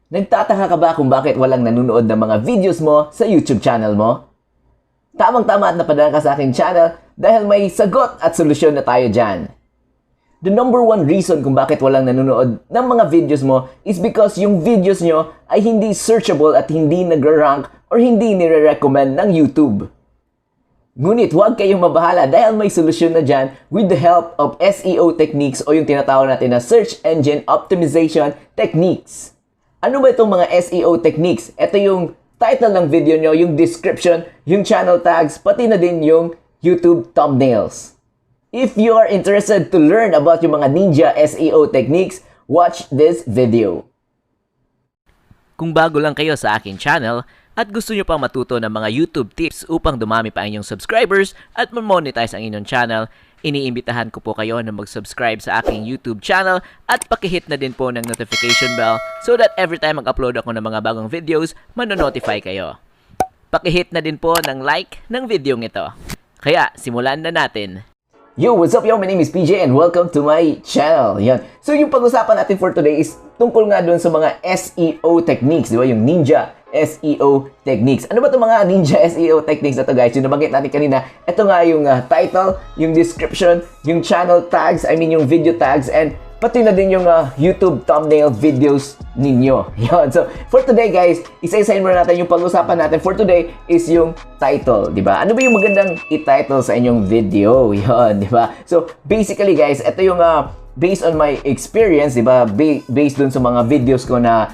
Nagtataka ka ba kung bakit walang nanonood ng mga videos mo sa YouTube channel mo? Tamang-tama at napadala ka sa aking channel dahil may sagot at solusyon na tayo dyan. The number one reason kung bakit walang nanonood ng mga videos mo is because yung videos nyo ay hindi searchable at hindi nag-rank or hindi nire-recommend ng YouTube. Ngunit huwag kayong mabahala dahil may solusyon na dyan with the help of SEO techniques o yung tinatawag natin na Search Engine Optimization Techniques. Ano ba itong mga SEO techniques? Ito yung title ng video nyo, yung description, yung channel tags, pati na din yung YouTube thumbnails. If you are interested to learn about yung mga ninja SEO techniques, watch this video. Kung bago lang kayo sa akin channel at gusto nyo pang matuto ng mga YouTube tips upang dumami pa inyong subscribers at ma-monetize ang inyong channel, iniimbitahan ko po kayo na mag-subscribe sa aking YouTube channel at pakihit na din po ng notification bell so that every time mag-upload ako ng mga bagong videos, manonotify kayo. Pakihit na din po ng like ng video ito. Kaya, simulan na natin. Yo, what's up yo? My name is PJ and welcome to my channel. Yan. So yung pag-usapan natin for today is tungkol nga dun sa mga SEO techniques, di ba? Yung ninja SEO techniques. Ano ba itong mga ninja SEO techniques na to, guys? Yung nabanggit natin kanina, ito nga yung title, yung description, yung channel tags, yung video tags, and pati na din yung YouTube thumbnail videos ninyo. Yan. So, for today, guys, isa-isahin muna natin yung pag-usapan natin for today is yung title, di ba? Ano ba yung magandang i-title sa inyong video? Yan, di ba? So, basically, guys, ito yung based on my experience, di ba? Based dun sa mga videos ko na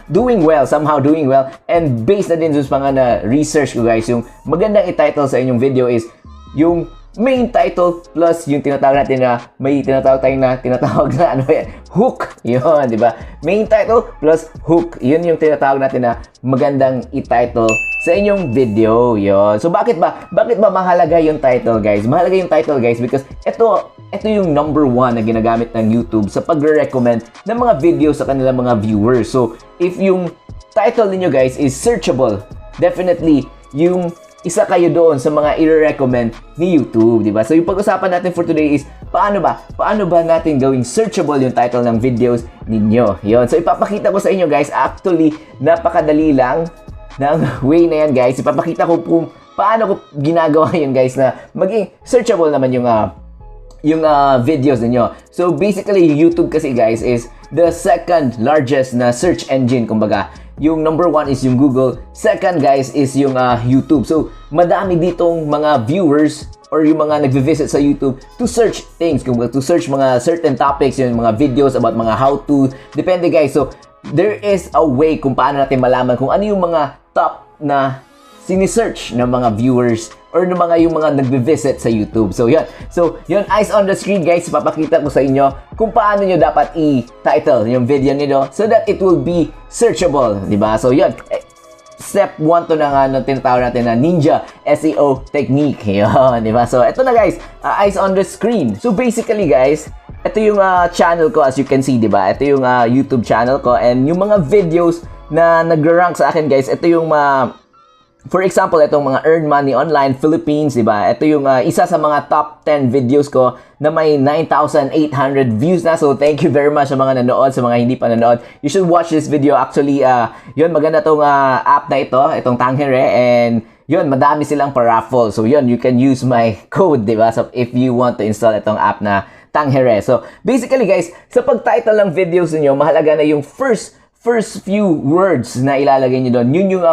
somehow doing well, and based na din dun sa mga na-research ko, guys, yung magandang i-title sa inyong video is yung main title plus yung tinatawag natin na may tinatawag na ano yan, hook. Yun, di ba? Main title plus hook. Yun yung tinatawag natin na magandang i-title sa inyong video. Yun. So bakit ba mahalaga yung title, guys? Mahalaga yung title, guys, because ito yung number one na ginagamit ng YouTube sa pagre-recommend ng mga videos sa kanilang mga viewers. So if yung title niyo, guys, is searchable, definitely yung isa kayo doon sa mga i-recommend ni YouTube, di ba? So yung pag-usapan natin for today is paano ba natin gawing searchable yung title ng videos ninyo. Yon. So ipapakita ko sa inyo, guys. Actually, napakadali lang ng way na yan, guys. Ipapakita ko kung paano ko ginagawa yun, guys, na maging searchable naman yung videos ninyo. So basically, YouTube kasi, guys, is the second largest na search engine, kumbaga. Yung number one is yung Google. Second, guys, is yung YouTube. So, madami ditong mga viewers or yung mga nagvi-visit sa YouTube to search things. To search mga certain topics, yung mga videos about mga how-to. Depende, guys. So, there is a way kung paano natin malaman kung ano yung mga top na sinisearch ng mga viewers or ng yung mga nagbe-visit sa YouTube. So, yun. So, yun, eyes on the screen, guys. Papakita ko sa inyo kung paano nyo dapat i-title yung video nyo so that it will be searchable. Diba? So, yun. Step 1 to na nga tinatawag natin na ninja SEO technique. Yun, diba? So, ito na, guys. Eyes on the screen. So, basically, guys, ito yung channel ko, as you can see, diba? Ito yung YouTube channel ko. And yung mga videos na nag-rank sa akin, guys, ito yung for example, itong mga Earn Money Online Philippines, diba? Ito yung isa sa mga top 10 videos ko na may 9,800 views na. So, thank you very much sa mga nanood, sa mga hindi pa nanood. You should watch this video. Actually, yun, maganda tong app na ito, itong Tanghere. And yun, madami silang pa-raffle. So, yun, you can use my code, diba? So, if you want to install itong app na Tanghere. So, basically, guys, sa pag-title ng videos niyo, mahalaga na yung first few words na ilalagay nyo doon. Yun yung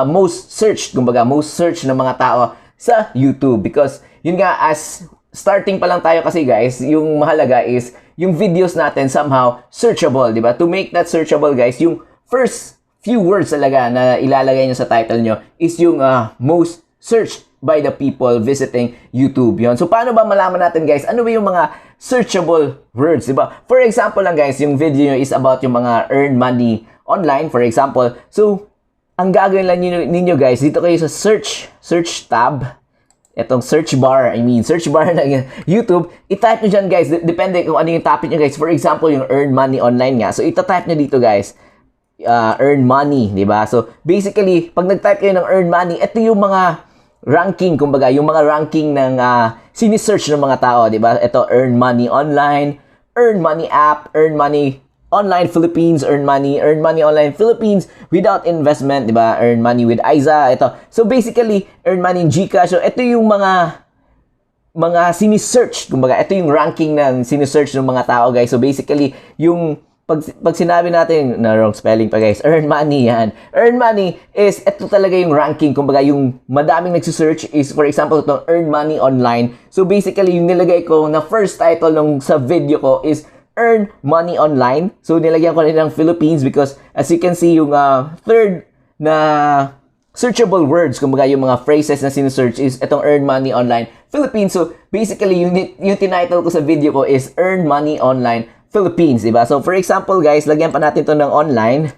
most searched, kumbaga, most searched ng mga tao sa YouTube. Because, yun nga, as starting pa lang tayo kasi, guys, yung mahalaga is yung videos natin somehow searchable, di ba? To make that searchable, guys, yung first few words talaga na ilalagay nyo sa title nyo is yung most searched by the people visiting YouTube. Yun. So, paano ba malaman natin, guys? Ano ba yung mga searchable words, diba? For example lang, guys, yung video nyo is about yung mga earn money online, for example. So, ang gagawin lang ninyo, guys, dito kayo sa search tab, etong search bar ng YouTube, i-type nyo dyan, guys. Depende kung ano yung topic nyo, guys. For example, yung earn money online nga. So, ita-type nyo dito, guys, earn money, diba? So, basically, pag nag-type kayo ng earn money, ito yung mga ranking, kumbaga, yung mga ranking ng sinisearch ng mga tao, di ba? Ito, earn money online, earn money app, earn money Online Philippines, earn money online Philippines without investment, di ba? Earn money with Aiza, ito. So basically, earn money in GCash. So ito yung mga sinisearch, kumbaga, ito yung ranking ng sinisearch ng mga tao, guys. So basically, yung pag sinabi natin, na wrong spelling pa guys, earn money yan. Earn money is, ito talaga yung ranking. Kumbaga, yung madaming nagsisearch is, for example, itong earn money online. So basically, yung nilagay ko na first title nung sa video ko is earn money online. So nilagyan ko rin ng Philippines because as you can see, yung third na searchable words, kumbaga yung mga phrases na sinesearch is itong earn money online Philippines. So basically, yung tinitle ko sa video ko is earn money online Philippines, diba? So, for example, guys, lagyan pa natin to ng online.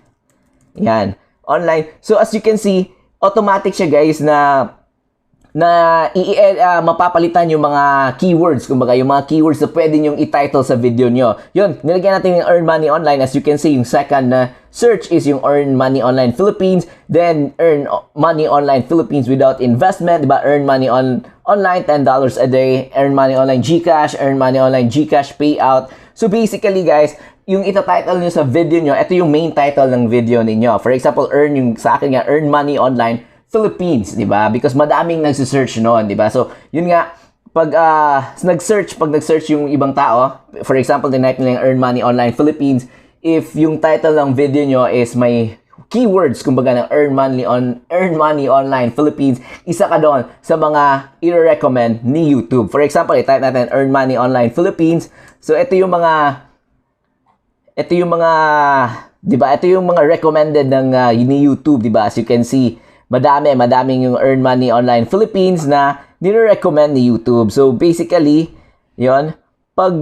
Yan. Online. So, as you can see, automatic siya, guys, na mapapalitan yung mga keywords. Kumbaga, yung mga keywords na pwede nyong i-title sa video nyo. Yun, nilagyan natin yung earn money online. As you can see, yung second na search is yung earn money online Philippines. Then, earn money online Philippines without investment. Diba? Earn money online, $10 a day. Earn money online GCash. Earn money online GCash payout. So basically guys, yung ita-title nyo sa video nyo, ito yung main title ng video ninyo. For example, sa akin nga, earn money online Philippines, di ba? Because madaming nagsisearch noon, di ba? So, yun nga, pag nag-search yung ibang tao, for example, tinype nila yung earn money online Philippines, if yung title ng video nyo is may keywords, kumbaga ng earn money online Philippines, isa ka doon sa mga i-recommend ni YouTube. For example, i-type natin earn money online Philippines. So ito yung mga 'di ba? Ito yung mga recommended ng ni YouTube, 'di ba? As you can see, madaming yung earn money online Philippines na nire-recommend ni YouTube. So basically, 'yon, pag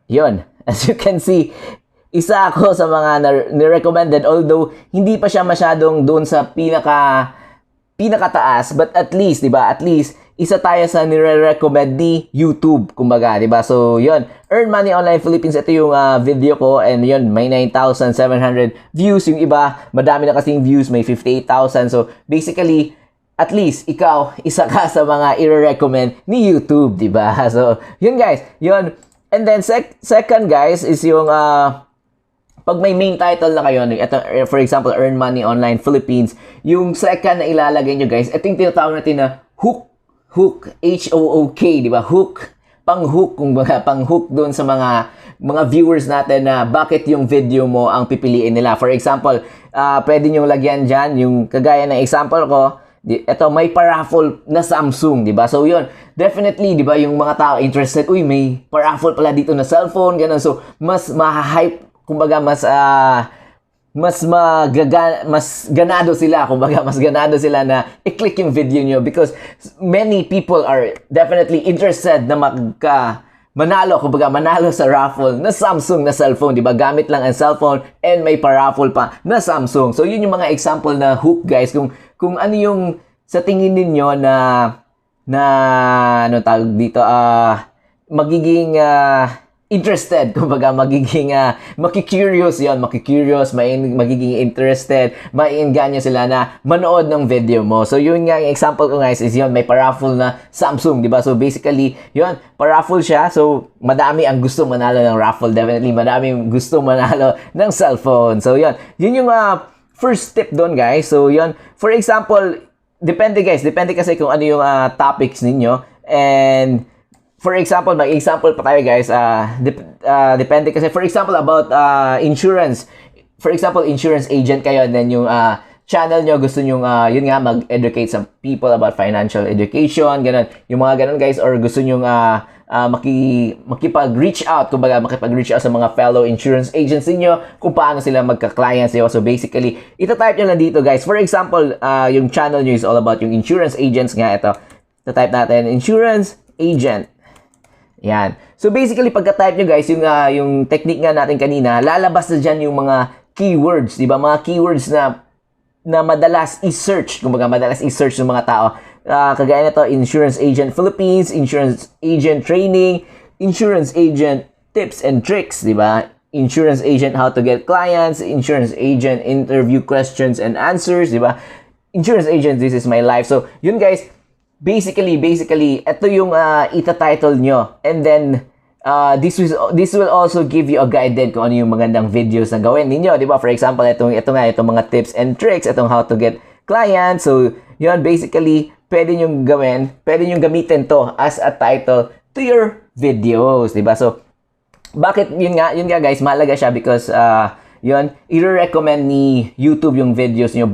Yun, as you can see, isa ako sa mga ni-recommended, although hindi pa siya masyadong doon sa pinakataas, but at least, 'di ba? At least isa tayo sa nire-recommend ni YouTube, kumbaga, 'di ba? So, 'yun, Earn Money Online Philippines, ito yung video ko, and 'yun, may 9,700 views. Yung iba, madami na kasing views, may 58,000. So, basically, at least ikaw isa ka sa mga i-recommend ni YouTube, 'di ba? So, 'yun guys, 'yun. And then second guys is yung pag may main title na kayo, ito, for example, Earn Money Online Philippines, yung second na ilalagay nyo guys, ito yung tinatawag natin na hook, H-O-O-K, di ba? Hook, pang-hook, kumbaga, pang-hook doon sa mga viewers natin na bakit yung video mo ang pipiliin nila. For example, pwede nyo lagyan dyan, yung kagaya ng example ko, ito, may paraffle na Samsung, di ba? So, yun, definitely, di ba, yung mga tao interested, uy, may paraffle pala dito na cellphone, ganun. So, mas ma-hype, kumbaga, mas ganado sila, kumbaga, mas ganado sila na i-click yung video nyo because many people are definitely interested na manalo sa raffle na Samsung na cellphone, di ba? Gamit lang ang cellphone and may paraffle pa na Samsung. So, yun yung mga example na hook, guys. Kung ano yung sa tingin ninyo na ano tawag dito, magiging interested, kumbaga magiging makikurious, magiging interested, maiengganyo sila na manood ng video mo. So yun nga yung example ko guys is yun, may paraffle na Samsung, di ba? So basically, yun, paraffle siya. So madami ang gusto manalo ng raffle, definitely madami gusto manalo ng cellphone. So yun yung first tip doon guys. So yun, for example, depende kasi kung ano yung topics ninyo. And for example, mag-example pa tayo guys. Depende kasi, for example, about insurance. For example, insurance agent kayo, and then yung channel nyo, gusto nyo yun nga, mag-educate some people about financial education, ganun. Yung mga ganun guys, or gusto nyo makipag-reach out, kumbaga makipag-reach out sa mga fellow insurance agents niyo kung paano sila magka-clients niyo. So basically, ita-type nyo lang dito guys. For example, yung channel nyo is all about yung insurance agents nga. Ito, ita-type natin, insurance agent. Yan. So basically, pagka-type nyo guys, yung technique nga natin kanina, lalabas na dyan yung mga keywords, di ba? Mga keywords na madalas i-search, kumbaga madalas i-search ng mga tao. Kagaya nito, insurance agent Philippines, insurance agent training, insurance agent tips and tricks, di ba? Insurance agent how to get clients, insurance agent interview questions and answers, di ba? insurance agent, this is my life. So, yun guys, basically, ito yung ita-title nyo. And then, this will also give you a guide din kung ano yung magandang videos na gawin ninyo, di ba? For example, itong mga tips and tricks, itong how to get clients. So, yun, basically, pwede nyong gamitin to as a title to your videos, di ba? So, bakit yun nga guys, mahalaga siya because yun, i-recommend ni YouTube yung videos nyo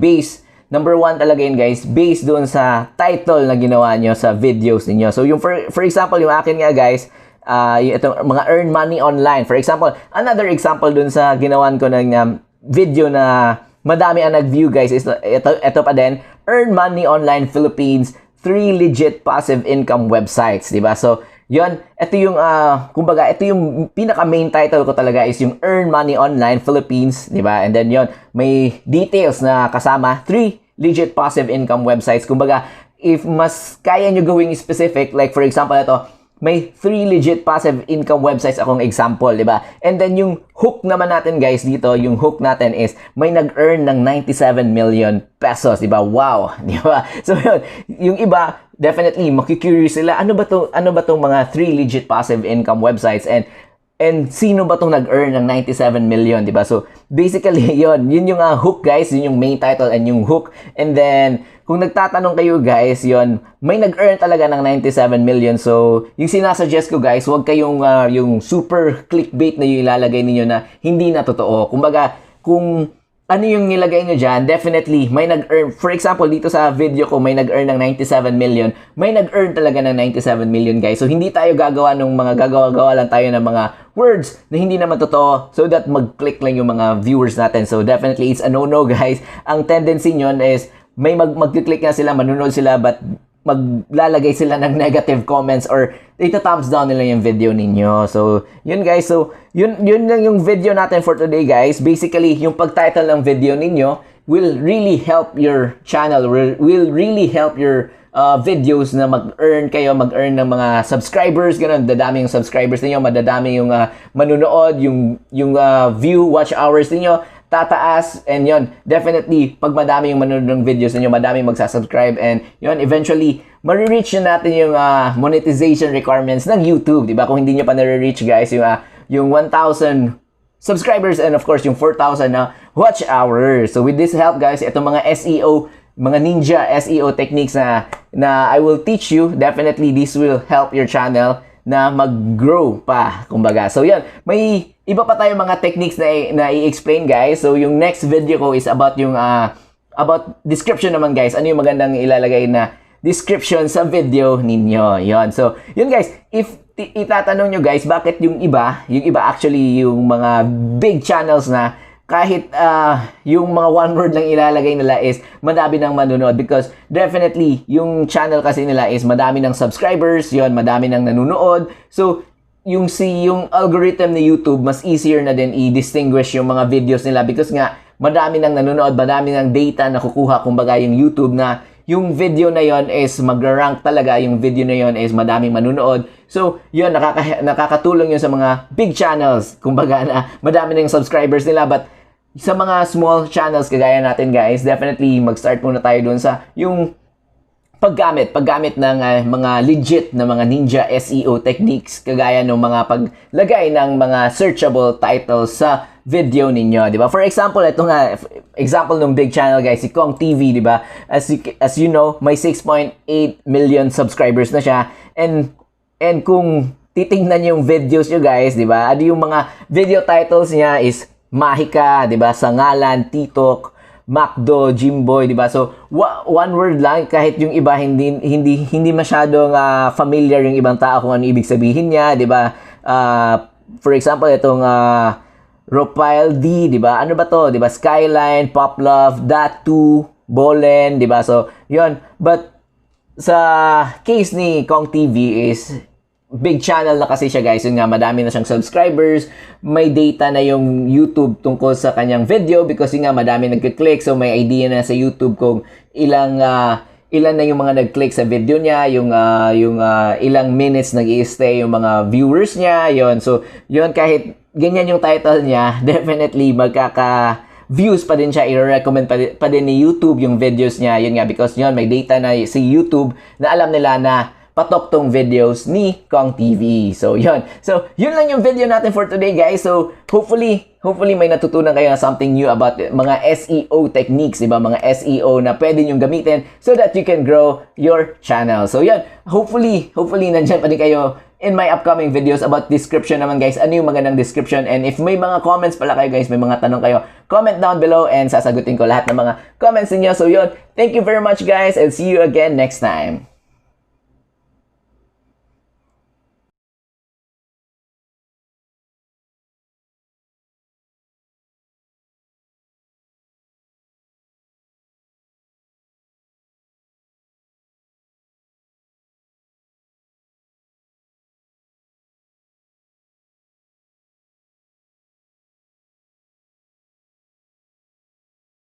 number one talaga yun guys, based doon sa title na ginawa nyo sa videos niyo. So yung for example, yung akin nga guys, itong mga earn money online. For example, another example doon sa ginawan ko ng video na madami ang nag-view guys is ito pa din, Earn Money Online Philippines, 3 legit passive income websites, di ba? So yun, ito yung kumbaga, ito yung pinaka main title ko talaga is yung Earn Money Online Philippines, di ba? And then yun, may details na kasama, 3 legit passive income websites. Kumbaga, if mas kaya nyo gawing specific, like for example ito, may 3 legit passive income websites akong example, di ba? And then yung hook naman natin guys dito, yung hook natin is may nag-earn ng 97 million pesos, di ba? Wow, di ba? So yun, yung iba, definitely makikurious sila, ano ba tong mga 3 legit passive income websites and sino ba tong nag-earn ng 97 million, di ba? So basically yun yung hook guys, yun yung main title and yung hook. And then kung nagtatanong kayo guys, yun, may nag-earn talaga ng 97 million. So yung sinasuggest ko guys, huwag kayong yung super clickbait na yung ilalagay niyo na hindi na totoo. Kumbaga, kung ano yung nilagay nyo dyan, definitely, may nag-earn. For example, dito sa video ko, may nag-earn ng 97 million. May nag-earn talaga ng 97 million, guys. So, hindi tayo gagawa lang tayo ng mga words na hindi naman totoo so that mag-click lang yung mga viewers natin. So, definitely, it's a no-no, guys. Ang tendency nyon is, may mag-click na sila, manunod sila, but maglalagay sila ng negative comments or ita-thumbs down nila yung video ninyo. So, yun guys. So, yun lang yung video natin for today guys. Basically, yung pag-title ng video ninyo will really help your channel, will really help your videos na mag-earn ng mga subscribers, ganun, dadami yung subscribers niyo, madadami yung manunood, yung view, watch hours niyo tataas, and yon, definitely pag madami yung manonood ng videos niyo, madami magsasubscribe, and yon, eventually ma-reach na natin yung monetization requirements ng YouTube, di ba? Kung hindi niyo pa na-reach guys yung 1,000 subscribers and of course yung 4,000 na watch hours. So with this help guys, itong mga SEO, mga ninja SEO techniques na I will teach you, definitely this will help your channel na mag-grow pa, kumbaga. So yan, may iba pa tayong mga techniques na i-explain guys. So yung next video ko is about yung about description naman guys. Ano yung magandang ilalagay na description sa video ninyo. Yon. So yun guys, if itatanong nyo guys, bakit yung iba actually yung mga big channels na kahit yung mga one word lang ilalagay nila is madami nang manonood, because definitely yung channel kasi nila is madami ng subscribers, yon, madami nang nanonood. So yung algorithm ni YouTube, mas easier na din i-distinguish yung mga videos nila because nga madami nang nanonood, madami nang data na kukuha, kumbaga yung YouTube, na yung video na yon is mag-rank talaga, yung video na yon is madaming manunood. So, yun, nakakatulong yun sa mga big channels, kumbaga na madami na yung subscribers nila. But sa mga small channels kagaya natin guys, definitely mag-start muna tayo dun sa yung paggamit ng mga legit na mga ninja SEO techniques, kagaya ng mga paglagay ng mga searchable titles sa video ninyo, di ba? For example, ito nga, example ng big channel guys, si Kong TV, di ba? As you know, may 6.8 million subscribers na siya, and kung titingnan niyo yung videos niyo guys, di ba? Ano yung mga video titles niya is Mahika, di ba? Sangalan, Titok, Macdo, Jimboy, di ba? So, one word lang, kahit yung iba hindi masyadong familiar yung ibang tao kung ano ibig sabihin niya, di ba? For example, itong Ropile D, di ba? Ano ba to? Di ba? Skyline, Pop Love, Datu, Bolen, di ba? So, yun. But sa case ni Kong TV is big channel na kasi siya guys. Yun nga, madami na siyang subscribers. May data na yung YouTube tungkol sa kanyang video because yun nga, madami nagkiklik. So, may idea na sa YouTube kung ilan na yung mga nag-click sa video niya, yung ilang minutes nag-i-stay yung mga viewers niya, yon. So, yon, kahit ganyan yung title niya, definitely views pa din siya, i-recommend pa din ni YouTube yung videos niya. Yun nga, because yun, may data na si YouTube na alam nila na patok tong videos ni Kong TV. So, yun. So, yun lang yung video natin for today, guys. So, hopefully may natutunan kayo na something new about mga SEO techniques, diba? Mga SEO na pwede nyong gamitin so that you can grow your channel. So, yun. Hopefully, nandyan pa din kayo in my upcoming videos about description naman, guys. Ano yung magandang description? And if may mga comments pala kayo, guys, may mga tanong kayo, comment down below and sasagutin ko lahat ng mga comments niyo. So, yun. Thank you very much, guys, and see you again next time.